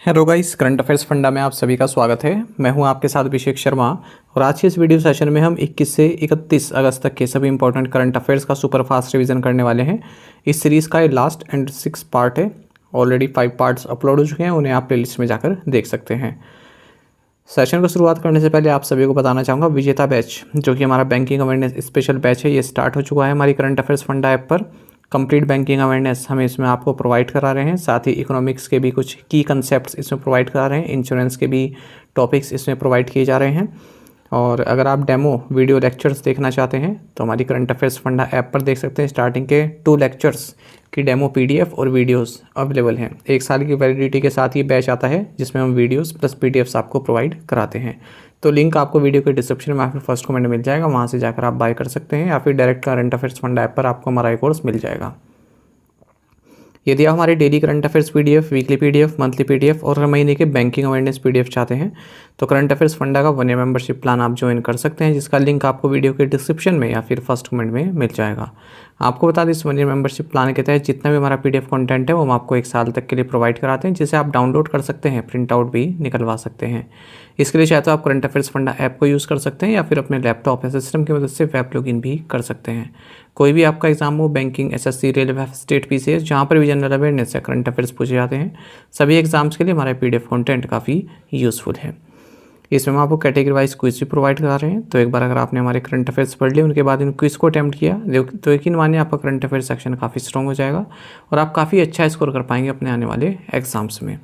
Hello guys, current affairs funda में आप सभी का स्वागत है। मैं हूं आपके साथ अभिषेक शर्मा और आज के इस वीडियो सेशन में हम 21 से 31 अगस्त तक के सभी इंपॉर्टेंट करंट अफेयर्स का सुपर फास्ट रिवीजन करने वाले हैं। इस सीरीज़ का ये लास्ट एंड 6 पार्ट है। ऑलरेडी 5 पार्ट्स अपलोड हो चुके हैं, उन्हें आप प्लेलिस्ट में जाकर देख सकते हैं। सेशन को शुरुआत करने से पहले आप सभी को बताना चाहूँगा, विजेता बैच जो कि हमारा बैंकिंग अवेयरनेस स्पेशल बैच है, ये स्टार्ट हो चुका है हमारी करंट अफेयर्स फंडा ऐप पर। कंप्लीट बैंकिंग अवेयरनेस हम इसमें आपको प्रोवाइड करा रहे हैं, साथ ही इकोनॉमिक्स के भी कुछ की कंसेप्ट्स इसमें प्रोवाइड करा रहे हैं, इंश्योरेंस के भी टॉपिक्स इसमें प्रोवाइड किए जा रहे हैं। और अगर आप डेमो वीडियो लेक्चर्स देखना चाहते हैं तो हमारी करंट अफेयर्स फंडा ऐप पर देख सकते हैं। स्टार्टिंग के 2 लेक्चर्स की डेमो पीडीएफ और वीडियोस अवेलेबल हैं। 1 साल की वैलिडिटी के साथ ये बैच आता है जिसमें हम वीडियोस प्लस पीडीएफ्स आपको प्रोवाइड कराते हैं। तो लिंक आपको वीडियो के डिस्क्रिप्शन में फिर फर्स्ट कमेंट मिल जाएगा, वहाँ से जाकर आप बाय कर सकते हैं, या फिर direct current affairs funda app पर आपको हमारा कोर्स मिल जाएगा। यदि आप हमारे daily current affairs PDF, weekly PDF, monthly PDF और हर महीने के बैंकिंग अवेयरनेस पीडीएफ चाहते हैं तो करंट अफेयर्स फंडा का 1 ईयर मेंबरशिप प्लान आप ज्वाइन कर सकते हैं, जिसका लिंक आपको वीडियो के डिस्क्रिप्शन में या फिर फर्स्ट कमेंट में मिल जाएगा। आपको बता दें, इस 1 ईयर मेंबरशिप प्लान के तहत जितना भी हमारा पीडीएफ कंटेंट है वो हम आपको 1 साल तक के लिए प्रोवाइड कराते हैं, जिसे आप डाउनलोड कर सकते हैं, प्रिंट आउट भी निकलवा सकते हैं। इसके लिए चाहे तो आप करंट अफेयर्स फंडा ऐप को यूज़ कर सकते हैं या फिर अपने लैपटॉप या सिस्टम की मदद से वेब लॉगिन भी कर सकते हैं। कोई भी आपका एग्जाम हो, banking, SSC, railway, state PCS, जहाँ पर भी जनरल अवेयरनेस या करंट अफेयर्स पूछे जाते हैं, सभी एग्जाम्स के लिए हमारा पीडीएफ कंटेंट काफ़ी यूज़फुल है। इसमें हम आपको कैटेगरी वाइज क्विज भी प्रोवाइड करा रहे हैं। तो एक बार अगर आपने हमारे करंट अफेयर्स पढ़ लिए, उनके बाद इन क्विज को अटैम्प्ट किया, तो यकीन मानिए आपका करंट अफेयर्स सेक्शन काफ़ी स्ट्रॉन्ग हो जाएगा और आप काफ़ी अच्छा स्कोर कर पाएंगे अपने आने वाले एग्जाम्स में।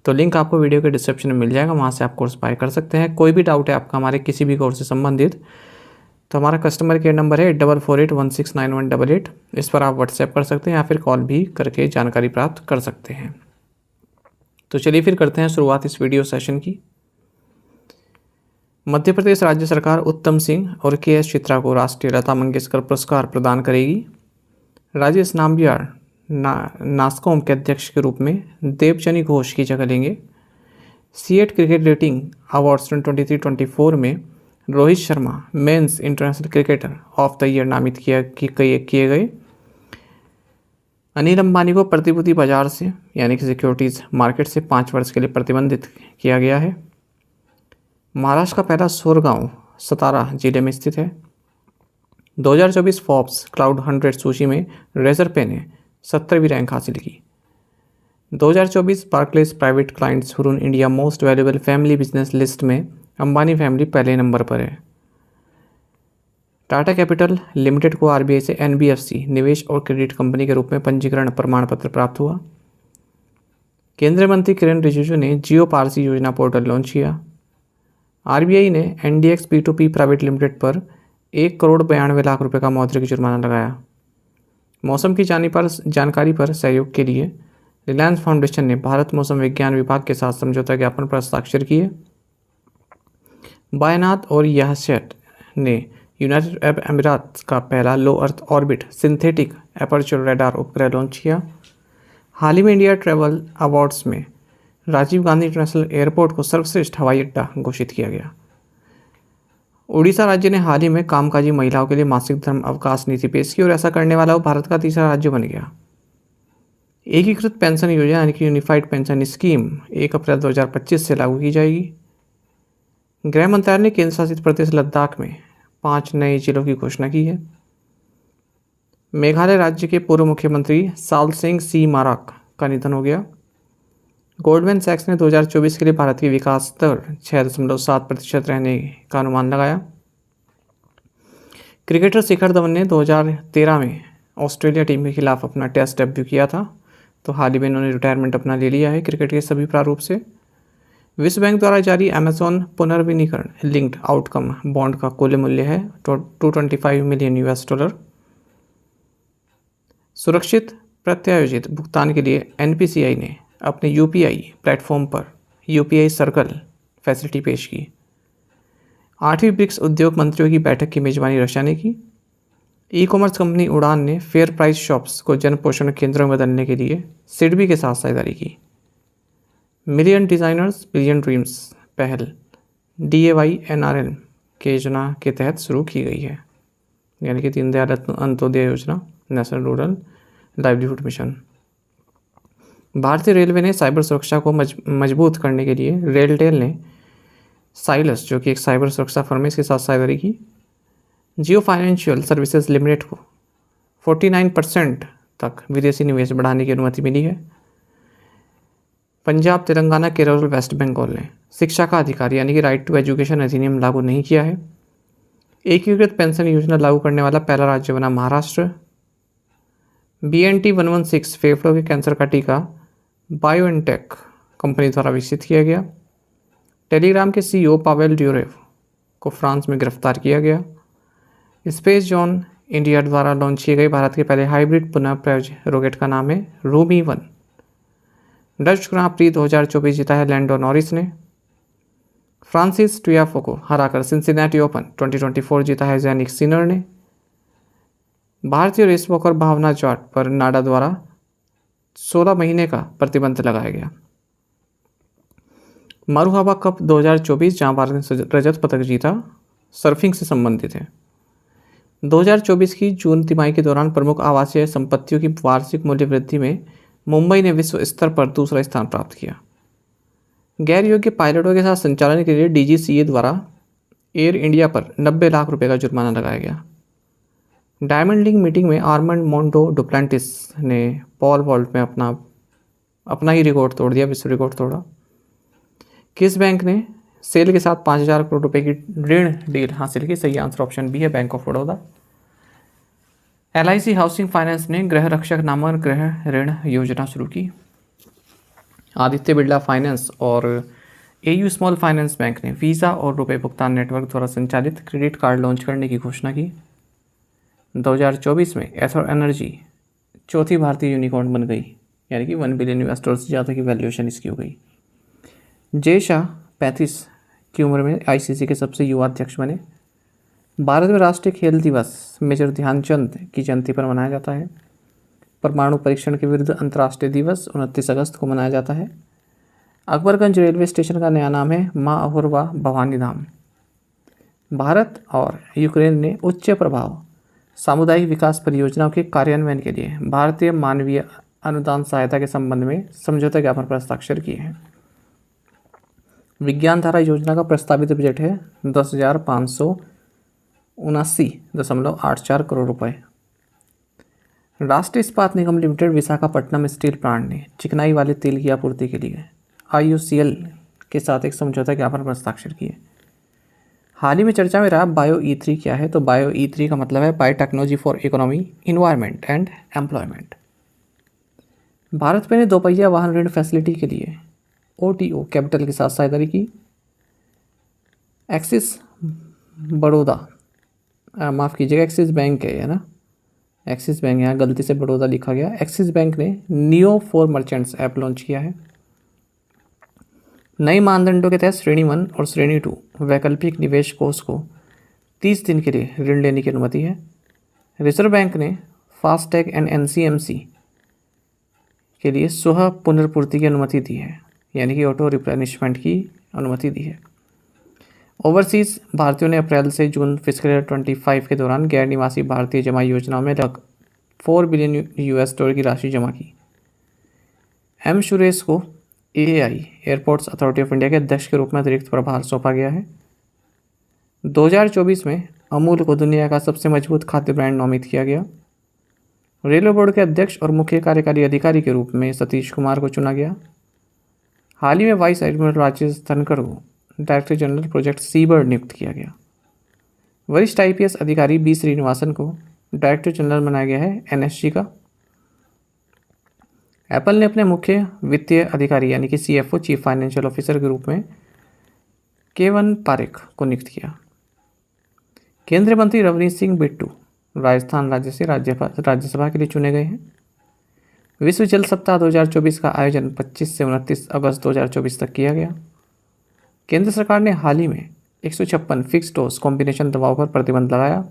तो लिंक आपको वीडियो के डिस्क्रिप्शन में मिल जाएगा, वहाँ से आप कोर्स बाय कर सकते हैं। कोई भी डाउट है आपका हमारे किसी भी कोर्स से संबंधित तो हमारा कस्टमर केयर नंबर है 8448169188। इस पर आप व्हाट्सएप कर सकते हैं या फिर कॉल भी करके जानकारी प्राप्त कर सकते हैं। तो चलिए फिर करते हैं शुरुआत इस वीडियो सेशन की। मध्य प्रदेश राज्य सरकार उत्तम सिंह और के.एस. चित्रा को राष्ट्रीय लता मंगेशकर पुरस्कार प्रदान करेगी। राजेश नाम्बियार नास्कॉम के अध्यक्ष के रूप में देवचनी घोष की जगह लेंगे। सीएट क्रिकेट रेटिंग अवार्ड्स 2023-24 में Rohit Sharma men's international cricketer of the year नामित किए गए। अनिल अंबानी को प्रतिभूति बाजार से यानी कि सिक्योरिटीज़ मार्केट से 5 वर्ष के लिए प्रतिबंधित किया गया है। महाराष्ट्र का पहला सौर गांव सतारा जिले में स्थित है। 2024 फोर्ब्स क्लाउड 100 सूची में रेजर पे ने 70वीं रैंक हासिल की। 2024 Barclays private clients Hurun India most valuable family business list में अंबानी फैमिली पहले नंबर पर है। टाटा कैपिटल लिमिटेड को आरबीआई से एनबीएफसी निवेश और क्रेडिट कंपनी के रूप में पंजीकरण प्रमाण पत्र प्राप्त हुआ। केंद्रीय मंत्री किरण रिजिजू ने जियो पारसी योजना पोर्टल लॉन्च किया। आरबीआई ने एनडीएक्स P2P प्राइवेट लिमिटेड पर 1,92,00,000 रुपये का मौद्रिक जुर्माना लगाया। मौसम की जानकारी पर सहयोग के लिए रिलायंस फाउंडेशन ने भारत मौसम विज्ञान विभाग के साथ समझौता ज्ञापन पर हस्ताक्षर किए। बायनाथ और याहसेट ने यूनाइटेड अरब अमीरात का पहला low earth orbit synthetic aperture radar उपग्रह लॉन्च किया। हाल ही में इंडिया ट्रैवल अवार्ड्स में राजीव गांधी इंटरनेशनल एयरपोर्ट को सर्वश्रेष्ठ हवाई अड्डा घोषित किया गया। उड़ीसा राज्य ने हाल ही में कामकाजी महिलाओं के लिए मासिक धर्म अवकाश नीति पेश की और ऐसा करने वाला वो भारत का तीसरा राज्य बन गया। एकीकृत पेंशन योजना यानी कि यूनिफाइड पेंशन स्कीम 1 अप्रैल 2025 से लागू की जाएगी। गृह मंत्रालय ने केंद्र शासित प्रदेश लद्दाख में 5 नए जिलों की घोषणा की है। मेघालय राज्य के पूर्व मुख्यमंत्री सालसेंग सी माराक का निधन हो गया। गोल्डमैन सैक्स ने 2024 के लिए भारत की विकास दर 6.7% रहने का अनुमान लगाया। क्रिकेटर शिखर धवन ने 2013 में ऑस्ट्रेलिया टीम के खिलाफ अपना टेस्ट डेब्यू किया था, तो हाल ही में इन्होंने रिटायरमेंट अपना ले लिया है क्रिकेट के सभी प्रारूप से। विश्व बैंक द्वारा जारी अमेजॉन पुनर्विनीकरण लिंक्ड आउटकम बॉन्ड का कुल मूल्य है $225 मिलियन। सुरक्षित प्रत्यायोजित भुगतान के लिए एनपीसीआई ने अपने यूपीआई प्लेटफॉर्म पर यूपीआई सर्कल फैसिलिटी पेश की। 8वीं ब्रिक्स उद्योग मंत्रियों की बैठक की मेजबानी रशिया ने की। ई कॉमर्स कंपनी उड़ान ने फेयर प्राइस शॉप्स को जन पोषण केंद्रों में बदलने के लिए सिडबी के साथ साझेदारी की। मिलियन डिज़ाइनर्स बिलियन ड्रीम्स पहल DAY-NRL के योजना के तहत शुरू की गई है, यानी कि दीनदयाल अंत्योदय योजना, नेशनल रूरल लाइवलीहुड मिशन। भारतीय रेलवे ने साइबर सुरक्षा को मजबूत करने के लिए रेलटेल ने साइलस, जो कि एक साइबर सुरक्षा फर्म है, इसके साथ साझेदारी की। जियो फाइनेंशियल सर्विसेज लिमिटेड को 49% तक विदेशी निवेश बढ़ाने की अनुमति मिली है। पंजाब, तेलंगाना, केरल और वेस्ट बंगाल ने शिक्षा का अधिकार यानी कि राइट टू एजुकेशन अधिनियम लागू नहीं किया है। एकीकृत पेंशन योजना लागू करने वाला पहला राज्य बना महाराष्ट्र। BNT116 फेफड़ों के कैंसर का टीका बायोएनटेक कंपनी द्वारा विकसित किया गया। टेलीग्राम के CEO पावेल ड्यूरेव को फ्रांस में गिरफ्तार किया गया। स्पेस जॉन इंडिया द्वारा लॉन्च किए गए भारत के पहले हाइब्रिड पुनः प्रयोज्य रॉकेट का नाम है रूबी-1। डच ग्रां प्री 2024 जीता है लैंडो नॉरिस ने। फ्रांसिस टियाफो को हराकर सिंसिनाटी ओपन 2024 जीता है जैनिक सिनर ने। भारतीय रेस वॉकर भावना जाट पर नाडा द्वारा 16 महीने का प्रतिबंध लगाया गया। मरुहबा कप 2024 जहां भारत ने रजत पदक जीता, सर्फिंग से संबंधित है। 2024 की जून तिमाही के दौरान प्रमुख आवासीय संपत्तियों की वार्षिक मूल्य वृद्धि में मुंबई ने विश्व स्तर पर दूसरा स्थान प्राप्त किया। गैर योग्य पायलटों के साथ संचालन के लिए DGCA द्वारा एयर इंडिया पर 90 लाख रुपए का जुर्माना लगाया गया। डायमंड लीग मीटिंग में आर्मंड मोंडो डुप्लांटिस ने पॉल वॉल्ट में अपना ही रिकॉर्ड तोड़ दिया, विश्व रिकॉर्ड तोड़ा। किस बैंक ने सेल के साथ 5,000 करोड़ रुपए की ऋण डील हासिल की? सही आंसर ऑप्शन बी है, bank of Baroda. LIC housing finance ने गृह रक्षक नामक गृह ऋण योजना शुरू की। आदित्य बिरला फाइनेंस और AU स्मॉल फाइनेंस बैंक ने वीज़ा और रुपए भुगतान नेटवर्क द्वारा संचालित क्रेडिट कार्ड लॉन्च करने की घोषणा की। 2024 में एथर एनर्जी चौथी भारतीय यूनिकॉर्न बन गई, यानी कि 1 बिलियन इन्वेस्टर्स से ज़्यादा की वैल्यूएशन इसकी हो गई। जय शाह 35 की उम्र में ICC के सबसे युवा अध्यक्ष बने। भारत में राष्ट्रीय खेल दिवस मेजर ध्यानचंद की जयंती पर मनाया जाता है। परमाणु परीक्षण के विरुद्ध अंतर्राष्ट्रीय दिवस 29 अगस्त को मनाया जाता है। अकबरगंज रेलवे स्टेशन का नया नाम है माँ अपूर्वा भवानी धाम। भारत और यूक्रेन ने उच्च प्रभाव सामुदायिक विकास परियोजनाओं के कार्यान्वयन के लिए भारतीय मानवीय अनुदान सहायता के संबंध में समझौता ज्ञापन पर हस्ताक्षर किए हैं। विज्ञान धारा योजना का प्रस्तावित बजट है 10,579.84 करोड़ रुपए। राष्ट्रीय इस्पात निगम लिमिटेड विशाखापट्टनम स्टील प्लांट ने चिकनाई वाले तेल की आपूर्ति के लिए IOCL के साथ एक समझौता ज्ञापन पर हस्ताक्षर किए। हाल ही में चर्चा में रहा बायो E3 क्या है? तो बायो E3 का मतलब है biotechnology for economy, environment and employment. Bharat में ने दोपहिया वाहन ऋण फैसिलिटी के लिए OTO कैपिटल के साथ साझेदारी की। एक्सिस बड़ौदा, माफ़ कीजिएगा, एक्सिस बैंक है ना, एक्सिस बैंक, यहाँ गलती से बड़ौदा लिखा गया। एक्सिस बैंक ने neo for merchants app launch किया है। नए मानदंडों के तहत श्रेणी 1 और श्रेणी 2 वैकल्पिक निवेश कोष को 30 दिन के लिए ऋण लेने की अनुमति है। रिजर्व बैंक ने फास्टैग एंड NCMC के लिए स्वः पुनर्पूर्ति की अनुमति दी है, यानी कि ऑटो रिप्लेनिशमेंट की अनुमति दी है। ओवरसीज़ भारतीयों ने अप्रैल से जून फिस्कल ईयर 25 के दौरान गैर निवासी भारतीय जमा योजनाओं में लगभग $4 बिलियन की राशि जमा की। M सुरेश को AAI airports authority of India के अध्यक्ष के रूप में अतिरिक्त प्रभार सौंपा गया है। 2024 में अमूल को दुनिया का सबसे मजबूत खाद्य ब्रांड नामित किया गया। रेलवे बोर्ड के अध्यक्ष और मुख्य कार्यकारी अधिकारी के रूप में सतीश कुमार को चुना गया। हाल ही में वाइस एडमिरल राजेश धनखड़ को डायरेक्टर जनरल प्रोजेक्ट सीबर्ड नियुक्त किया गया। वरिष्ठ IPS अधिकारी B श्रीनिवासन को डायरेक्टर जनरल बनाया गया है NSG का। एप्पल ने अपने मुख्य वित्तीय अधिकारी यानी कि CFO चीफ फाइनेंशियल ऑफिसर के रूप में केवन पारेख को नियुक्त किया। केंद्रीय मंत्री रवनीत सिंह बिट्टू राजस्थान राज्य से राज्यसभा के लिए चुने गए हैं। विश्व जल सप्ताह 2024 का आयोजन 25 से 29 अगस्त 2024 तक किया गया। केंद्र सरकार ने हाल ही में 156 फिक्स डोज कॉम्बिनेशन दवाओं पर प्रतिबंध लगाया।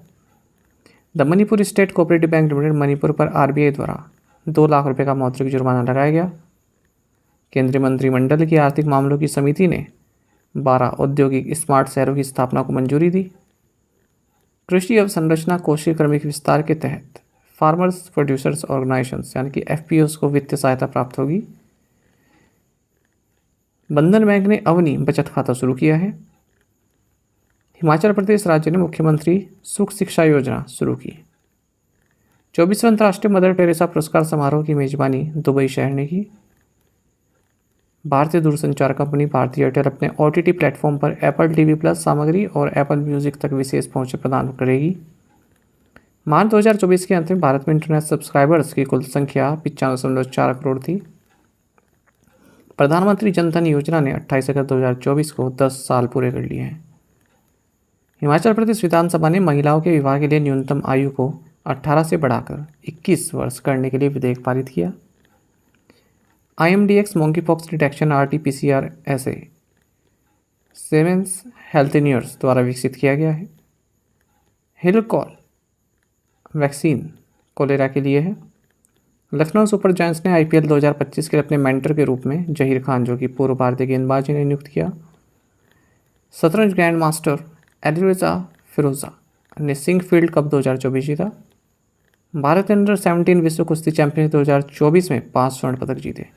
The Manipur state cooperative bank limited Manipur पर RBI द्वारा 2 लाख रुपए का मौद्रिक जुर्माना लगाया गया। केंद्रीय मंत्रिमंडल की आर्थिक मामलों की समिति ने 12 औद्योगिक स्मार्ट शहरों की स्थापना को मंजूरी दी। कृषि अवसंरचना कोषीय क्रमिक विस्तार के तहत फार्मर्स प्रोड्यूसर्स ऑर्गेनाइजेशंस यानी कि FPOs को वित्तीय सहायता प्राप्त होगी। बंधन बैंक ने अवनी बचत खाता शुरू किया है। हिमाचल प्रदेश राज्य ने मुख्यमंत्री सुख शिक्षा योजना शुरू की। 24वें अंतर्राष्ट्रीय मदर टेरेसा पुरस्कार समारोह की मेजबानी दुबई शहर ने की। भारतीय दूरसंचार कंपनी भारती एयरटेल अपने OTT प्लेटफॉर्म पर एप्पल TV प्लस सामग्री और एप्पल म्यूजिक तक विशेष पहुंच प्रदान करेगी। मार्च 2024 के अंत में भारत में इंटरनेट सब्सक्राइबर्स की कुल संख्या 95.4 करोड़ थी। प्रधानमंत्री जनधन योजना ने 28 अगस्त 2024 को 10 साल पूरे कर लिए हैं। हिमाचल प्रदेश विधानसभा ने महिलाओं के विवाह के लिए न्यूनतम आयु को 18 से बढ़ाकर 21 वर्ष करने के लिए विधेयक पारित किया। IMDX मोंकीपॉक्स डिटेक्शन RT-PCR ऐसे सेवेंस हेल्थ इंजीनियर्स द्वारा विकसित किया गया है। हिलकॉल वैक्सीन कोलेरा के लिए है। लखनऊ सुपर जायंट्स ने IPL 2025 के लिए अपने मेंटर के रूप में जहीर खान, जो कि पूर्व भारतीय गेंदबाज, ने नियुक्त किया। शतरंज ग्रैंड मास्टर एलिजा फिरोजा ने सिंकफील्ड कप 2024 जीता। भारत अंडर 17 विश्व कुश्ती चैंपियन 2024 में 5 स्वर्ण पदक जीते।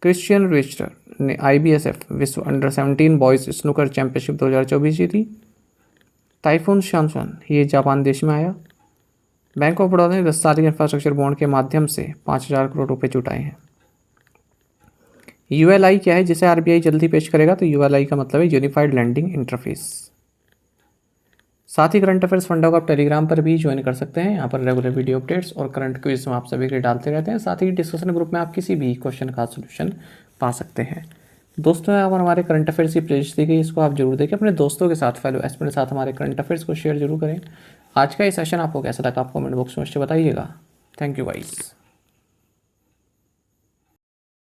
क्रिश्चियन रिचर ने IBSF विश्व अंडर 17 बॉयज स्नूकर चैंपियनशिप 2024 जीती। टाइफून शानशान ये जापान देश में आया। बैंक ऑफ बड़ौदा ने 10 साल के इंफ्रास्ट्रक्चर बॉन्ड के माध्यम से 5,000 करोड़ रुपए जुटाए हैं। ULI क्या है, जिसे RBI जल्दी पेश करेगा? तो ULI का मतलब है यूनिफाइड लैंडिंग इंटरफेस। साथ ही करंट अफेयर्स फंडा को आप टेलीग्राम पर भी ज्वाइन कर सकते हैं। यहाँ पर रेगुलर वीडियो अपडेट्स और करंट क्विज आप सभी के लिए डालते रहते हैं। साथ ही डिस्कशन ग्रुप में आप किसी भी क्वेश्चन का सोल्यूशन पा सकते हैं। दोस्तों, यहाँ पर हमारे करंट अफेयर्स की प्लेलिस्ट दी गई, इसको आप जरूर देखें। अपने दोस्तों के साथ, फेलो एस्पिरेंट के साथ हमारे करंट अफेयर्स को शेयर जरूर करें। आज का ये सेशन आपको कैसा लगा, आप कमेंट बॉक्स में बताइएगा। Thank you guys.